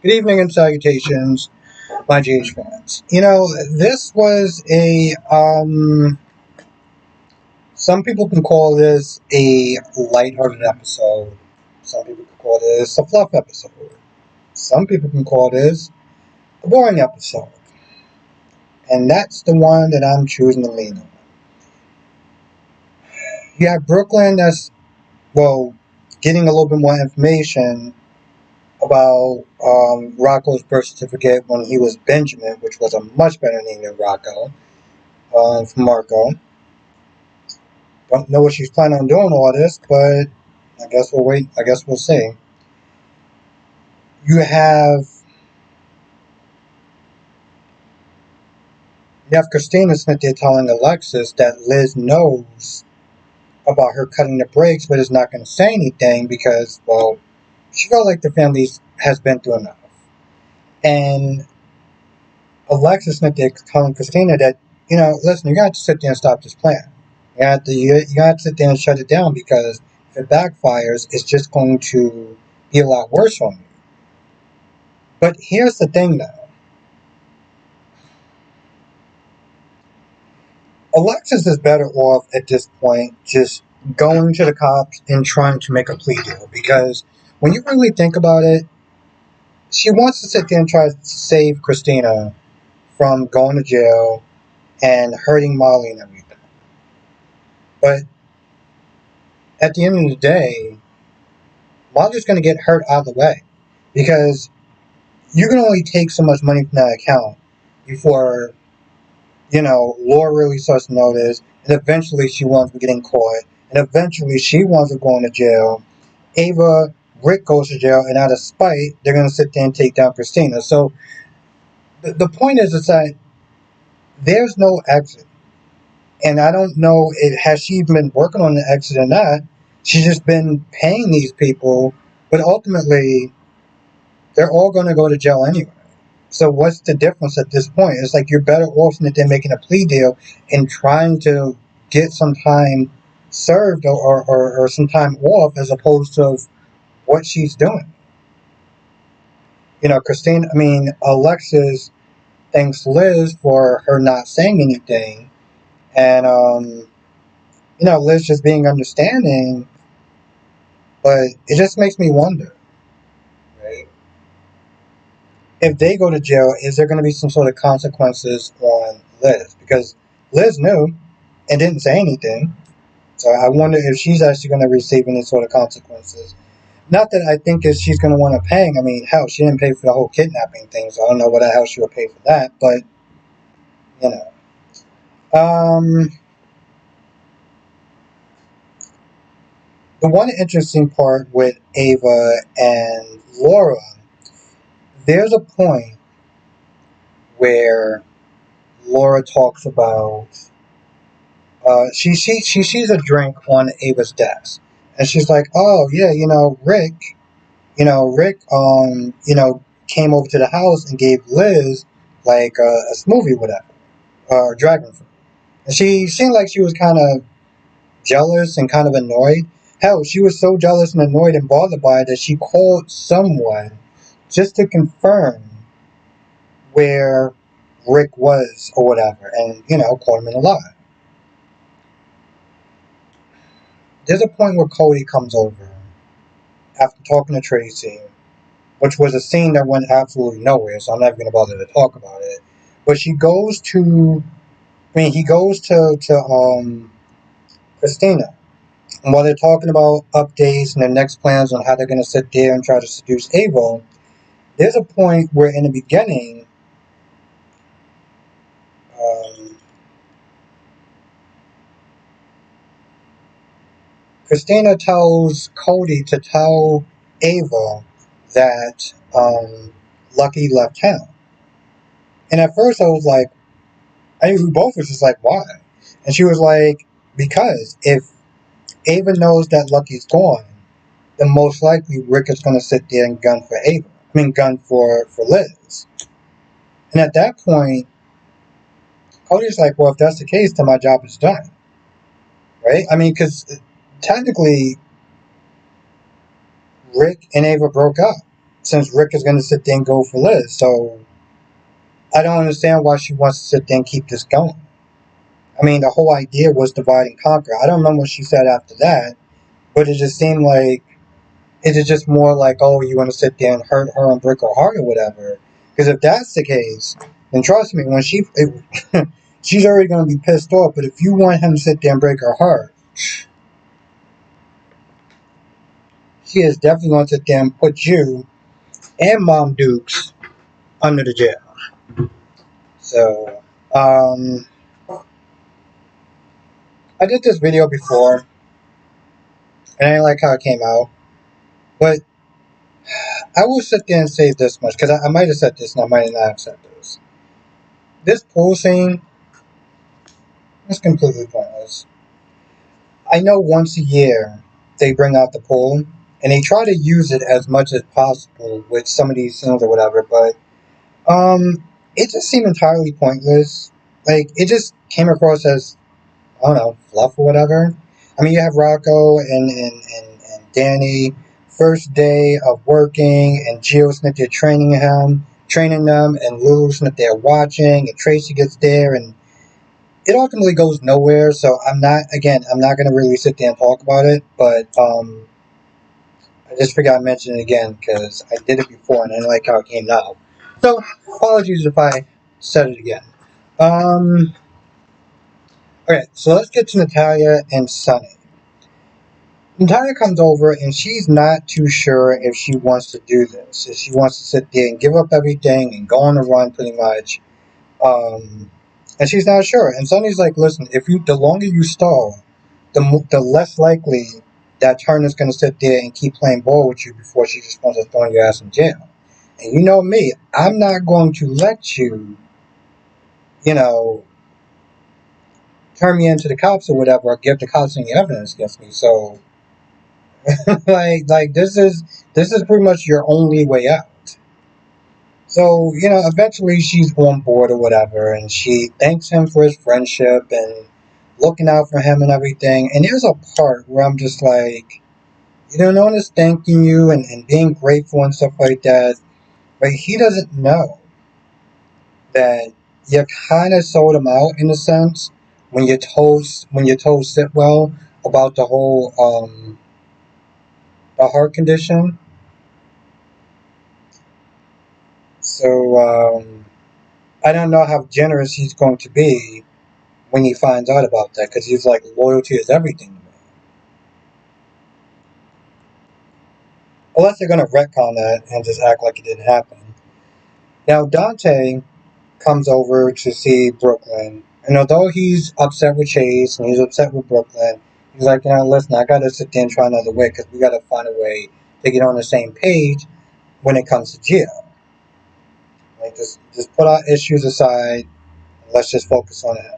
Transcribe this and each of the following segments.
Good evening and salutations, my GH fans. This was some people can call this a lighthearted episode. Some people can call this a fluff episode. Some people can call this a boring episode. And that's the one that I'm choosing to lean on. You have Brooklyn that's, getting a little bit more information about Rocco's birth certificate when he was Benjamin, which was a much better name than Rocco, from Marco. Don't know what she's planning on doing all this, but I guess we'll wait. I guess we'll see. You have you have Christina Smith there telling Alexis that Liz knows about her cutting the brakes, but is not going to say anything because, she felt like the family has been through enough. And Alexis Smith there telling Christina that, listen, you got to sit there and stop this plan. You got to sit there and shut it down because if it backfires, it's just going to be a lot worse on you. But here's the thing, though. Alexis is better off at this point just going to the cops and trying to make a plea deal because when you really think about it, she wants to sit there and try to save Christina from going to jail and hurting Molly and everything. But at the end of the day, Molly's going to get hurt out of the way because you can only take so much money from that account before, Laura really starts to notice, and eventually she winds up getting caught, and eventually she winds up going to jail. Rick goes to jail, and out of spite, they're going to sit there and take down Christina. So the point is that there's no exit. And I don't know, has she been working on the exit or not? She's just been paying these people, but ultimately, they're all going to go to jail anyway. So what's the difference at this point? It's like you're better off than making a plea deal and trying to get some time served or some time off as opposed to what she's doing. Alexis thanks Liz for her not saying anything. And, Liz just being understanding. But it just makes me wonder, right? If they go to jail, is there going to be some sort of consequences on Liz? Because Liz knew and didn't say anything. So I wonder if she's actually going to receive any sort of consequences. Not that I think that she's going to want to pay. I mean, hell, she didn't pay for the whole kidnapping thing, so I don't know what the hell she would pay for that. But you know, um, the one interesting part with Ava and Laura, there's a point where Laura talks about she sees a drink on Ava's desk, and she's like, "Oh yeah, Rick, came over to the house and gave Liz like a smoothie, whatever, dragon fruit." And she seemed like she was kind of jealous and kind of annoyed. Hell, she was so jealous and annoyed and bothered by it that she called someone just to confirm where Rick was or whatever, and called him in a lie. There's a point where Cody comes over after talking to Tracy, which was a scene that went absolutely nowhere, so I'm not even going to bother to talk about it. But he goes to Christina. And while they're talking about updates and their next plans on how they're going to sit there and try to seduce Ava, there's a point where in the beginning, um, Christina tells Cody to tell Ava that Lucky left town. And at first I was like, we both was just like, why? And she was like, because if Ava knows that Lucky's gone, then most likely Rick is going to sit there and gun for Liz. And at that point, Cody's like, well, if that's the case, then my job is done. Right? Because technically, Rick and Ava broke up. since Rick is going to sit there and go for Liz. So I don't understand why she wants to sit there and keep this going. I mean, the whole idea was divide and conquer. I don't remember what she said after that, but it just seemed like it is just more like, oh, you want to sit there and hurt her and break her heart or whatever. Because if that's the case, then trust me, when she's already going to be pissed off. But if you want him to sit there and break her heart, she is definitely going to sit there and put you and Mom Dukes under the jail. So, I did this video before, and I didn't like how it came out. But I will sit there and say this much, because I might have said this and I might not have said this. This pool scene is completely pointless. I know once a year they bring out the pool, and they try to use it as much as possible with some of these scenes or whatever, but it just seemed entirely pointless. Like, it just came across as, I don't know, fluff or whatever. I mean, you have Rocco and Danny, first day of working, and Gio's not there training them, and Lulu's not there watching, and Tracy gets there, and it ultimately goes nowhere. So I'm not going to really sit there and talk about it, but I just forgot to mention it again because I did it before and I didn't like how it came out. So apologies if I said it again. Okay, so let's get to Natalia and Sunny. Natalia comes over and she's not too sure if she wants to do this. If she wants to sit there and give up everything and go on the run pretty much. And she's not sure. And Sunny's like, listen, the longer you stall, the less likely that Turner's going to sit there and keep playing ball with you before she just wants to throw your ass in jail. And you know me, I'm not going to let you, you know, turn me into the cops or whatever, or give the cops any evidence against me. So, like this is pretty much your only way out. So, eventually she's on board or whatever, and she thanks him for his friendship and looking out for him and everything. And there's a part where I'm just like, no one is thanking you and being grateful and stuff like that. But he doesn't know that you kind of sold him out in a sense when you told Sitwell about the heart condition. So I don't know how generous he's going to be when he finds out about that, because he's like, loyalty is everything to me. Unless they're going to retcon that and just act like it didn't happen. Now Dante comes over to see Brooklyn, and although he's upset with Chase and he's upset with Brooklyn, he's like, listen, I got to sit there and try another way because we got to find a way to get on the same page when it comes to Gio. Like, just put our issues aside and let's just focus on it.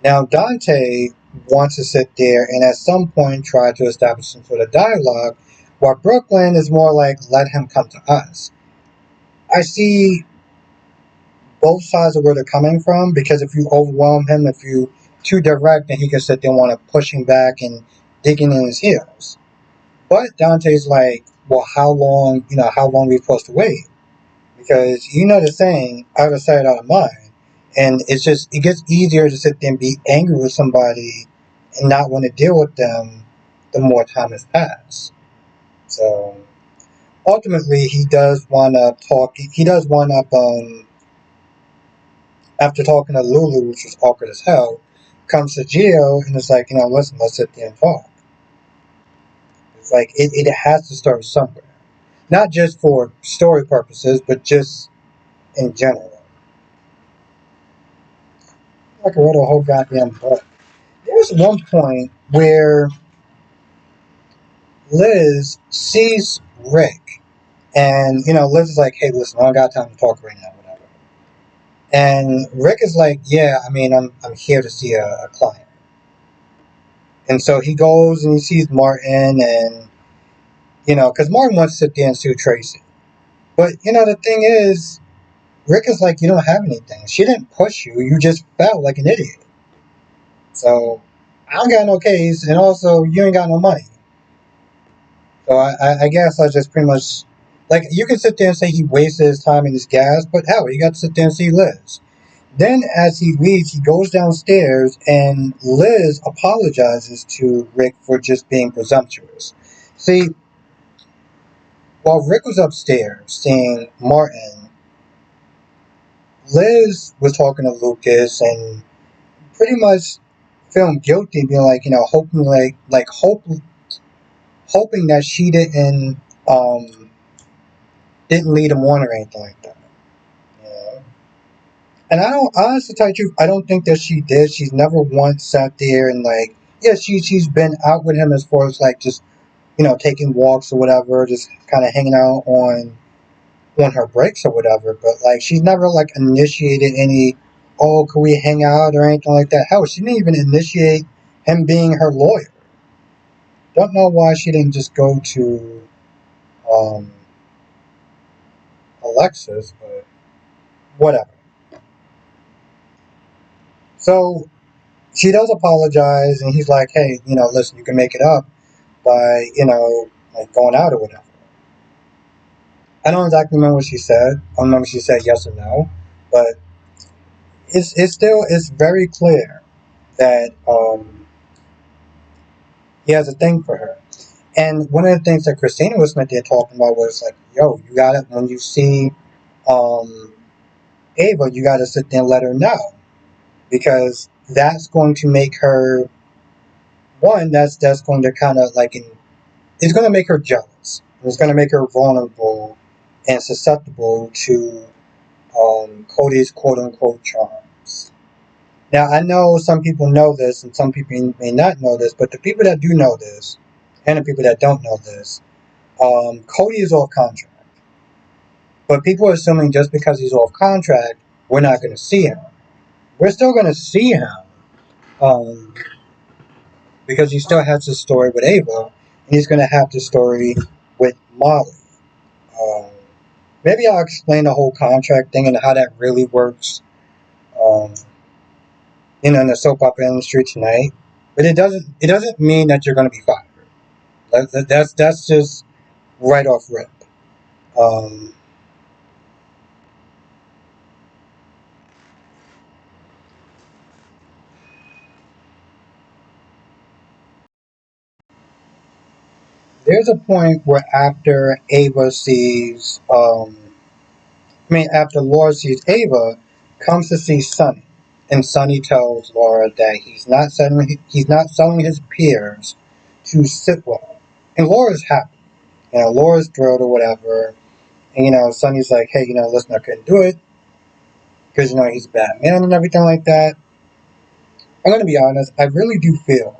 Now, Dante wants to sit there and at some point try to establish some sort of dialogue, while Brooklyn is more like, let him come to us. I see both sides of where they're coming from, because if you overwhelm him, if you too direct, then he can sit there and want to push him back and digging in his heels. But Dante's like, well, how long are we supposed to wait? Because the saying, out of sight, out of mind. And it gets easier to sit there and be angry with somebody and not want to deal with them the more time has passed. So ultimately, he does wind up after talking to Lulu, which was awkward as hell, comes to Gio and is like, listen, let's sit there and talk. It's like, it has to start somewhere. Not just for story purposes, but just in general. Like I wrote a whole goddamn book. There's one point where Liz sees Rick, and Liz is like, "Hey, listen, I don't got time to talk right now, whatever." And Rick is like, "Yeah, I mean, I'm here to see a client." And so he goes and he sees Martin, and because Martin wants to sit there and sue Tracy, but the thing is, Rick is like, "You don't have anything. She didn't push you. You just felt like an idiot. So I don't got no case, and also you ain't got no money." So I guess I just pretty much Like, you can sit there and say he wasted his time and his gas, but hell, you got to sit there and see Liz. Then, as he leaves, he goes downstairs, and Liz apologizes to Rick for just being presumptuous. See, while Rick was upstairs seeing Martin, Liz was talking to Lucas and pretty much feeling guilty, being like, hoping hoping that she didn't lead him on or anything like that. You know? And I don't, honestly, to tell you the truth, I don't think that she did. She's never once sat there and like, yeah, she's been out with him as far as like just taking walks or whatever, just kind of hanging out on her breaks or whatever. But like, she's never like initiated any, oh, can we hang out or anything like that. Hell, she didn't even initiate him being her lawyer. Don't know why she didn't just go to um, Alexis, but whatever. So she does apologize, and he's like, "Hey, listen, you can make it up by, like going out or whatever." I don't exactly remember what she said. I don't remember if she said yes or no, but it's very clear that he has a thing for her. And one of the things that Christina was meant to talking about was like, "Yo, you got it when you see um, Ava, you got to sit there and let her know because that's going to make her one. That's going to kind of like it's going to make her jealous. It's going to make her vulnerable and susceptible to Cody's quote unquote charms. Now, I know some people know this and some people may not know this, but the people that do know this and the people that don't know this, Cody is off contract. But people are assuming just because he's off contract, we're not going to see him. We're still going to see him um, because he still has his story with Ava, and he's going to have the story with Molly. Um, Maybe I'll explain the whole contract thing and how that really works, um, in the soap opera industry tonight. But it doesn't mean that you're going to be fired. That's just right off rip. Um, there's a point where after Ava sees, after Laura sees Ava, comes to see Sonny, and Sonny tells Laura that he's not selling his peers to Sitwell, and Laura's happy. Laura's thrilled or whatever. And Sonny's like, hey, listen, I couldn't do it because he's a bad man and everything like that. I'm gonna be honest. I really do feel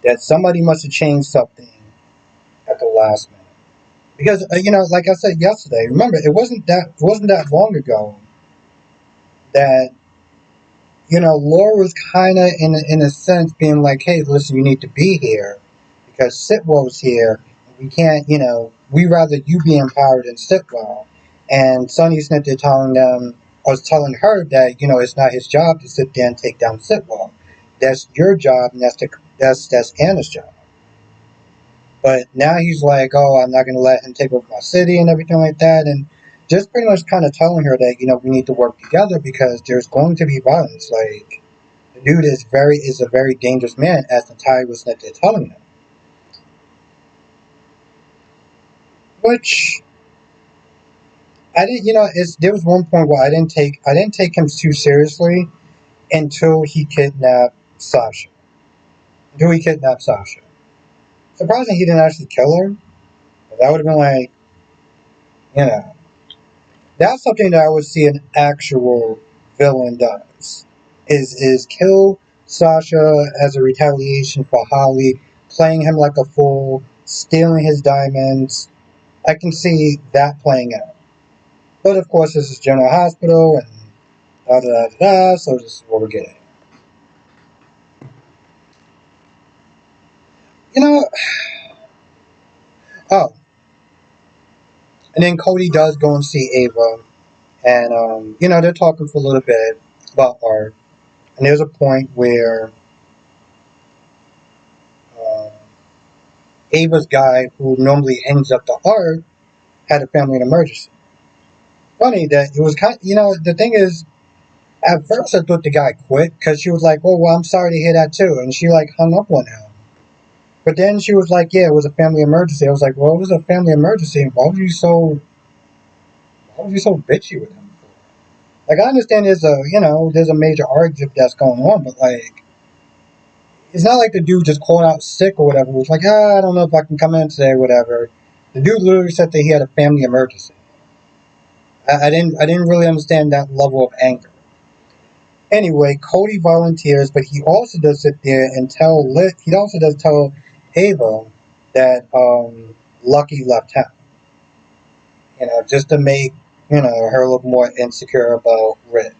that somebody must have changed something at the last minute because like I said yesterday. Remember, it wasn't that long ago that Laura was kind of in a sense being like, hey, listen, you need to be here because Sitwell's here. We can't, we rather you be empowered than Sitwell. And Sonny Smith is telling them, or was telling her that, it's not his job to sit there and take down Sitwell. That's your job, and that's Anna's job. But now he's like, oh, I'm not going to let him take over my city and everything like that. And just pretty much kind of telling her that, we need to work together because there's going to be violence. Like, the dude is a very dangerous man, as Natalia was telling him. Which I didn't, there was one point where I didn't take him too seriously until he kidnapped Sasha. Until he kidnapped Sasha. Surprising he didn't actually kill her. But that would have been like, you know, that's something that I would see an actual villain does. Is kill Sasha as a retaliation for Holly, playing him like a fool, stealing his diamonds. I can see that playing out. But of course, this is General Hospital and da da da da. So this is what we're getting. You know. Oh, and then Cody does go and see Ava, and they're talking for a little bit about art. And there's a point where um, Ava's guy, who normally ends up the arc, had a family emergency. Funny that it was the thing is, at first I thought the guy quit because she was like, "Oh well, I'm sorry to hear that too," and she like hung up on him. But then she was like, "Yeah, it was a family emergency." I was like, "Well, it was a family emergency. Why was you so bitchy with him for?" Like I understand there's a major argument that's going on, but like it's not like the dude just called out sick or whatever. It was like, I don't know if I can come in today, or whatever. The dude literally said that he had a family emergency. I didn't really understand that level of anger. Anyway, Cody volunteers, but he also does sit there and he also does tell Ava that Lucky left town. Just to make her a little more insecure about Rick.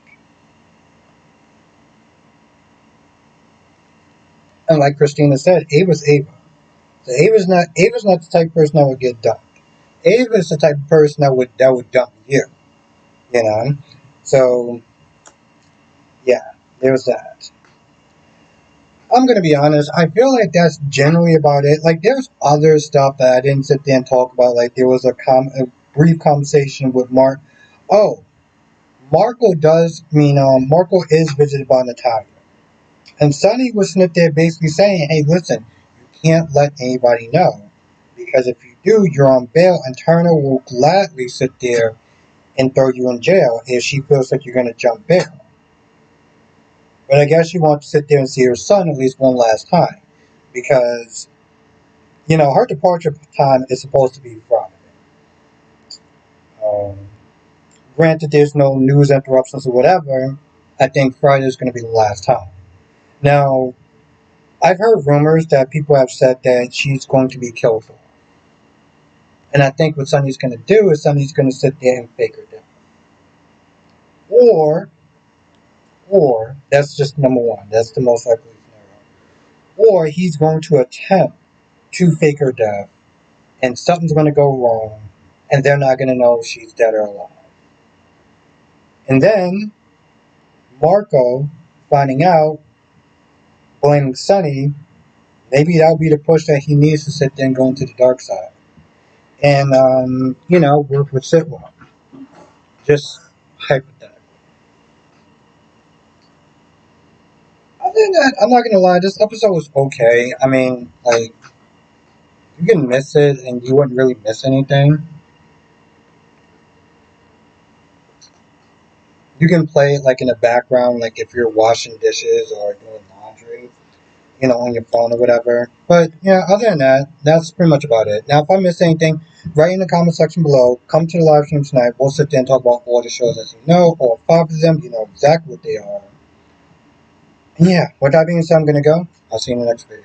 And like Christina said, Ava's Ava. So Ava's not the type of person that would get dumped. Ava's the type of person that would dump you. You know. So yeah, there's that. I'm gonna be honest. I feel like that's generally about it. Like, there's other stuff that I didn't sit there and talk about. Like, there was a brief conversation with Mark. Oh, Marco is visited by Natalia, and Sonny was sitting there basically saying, "Hey, listen, you can't let anybody know because if you do, you're on bail, and Turner will gladly sit there and throw you in jail if she feels like you're gonna jump bail." But I guess she wants to sit there and see her son at least one last time because her departure time is supposed to be Friday. Um, Granted, there's no news interruptions or whatever. I think Friday is going to be the last time. Now, I've heard rumors that people have said that she's going to be killed for. And I think what Sonny's going to do is Sonny's going to sit there and fake her death. Or, or, that's just number one. That's the most likely scenario. Or he's going to attempt to fake her death, and something's going to go wrong, and they're not going to know if she's dead or alive. And then Marco finding out, blaming Sonny, maybe that'll be the push that he needs to sit there and go into the dark side. And, work with Sitwell. Just hypothetical. Other than that, I'm not gonna lie, this episode was okay. I mean, like, you can miss it and you wouldn't really miss anything. You can play it like in the background, like if you're washing dishes or doing laundry, on your phone or whatever. But yeah, other than that, that's pretty much about it. Now, if I missed anything, write in the comment section below. Come to the live stream tonight. We'll sit there and talk about all the shows as you know, all five of them. You know exactly what they are. And yeah, with that being said, I'm gonna go. I'll see you in the next video.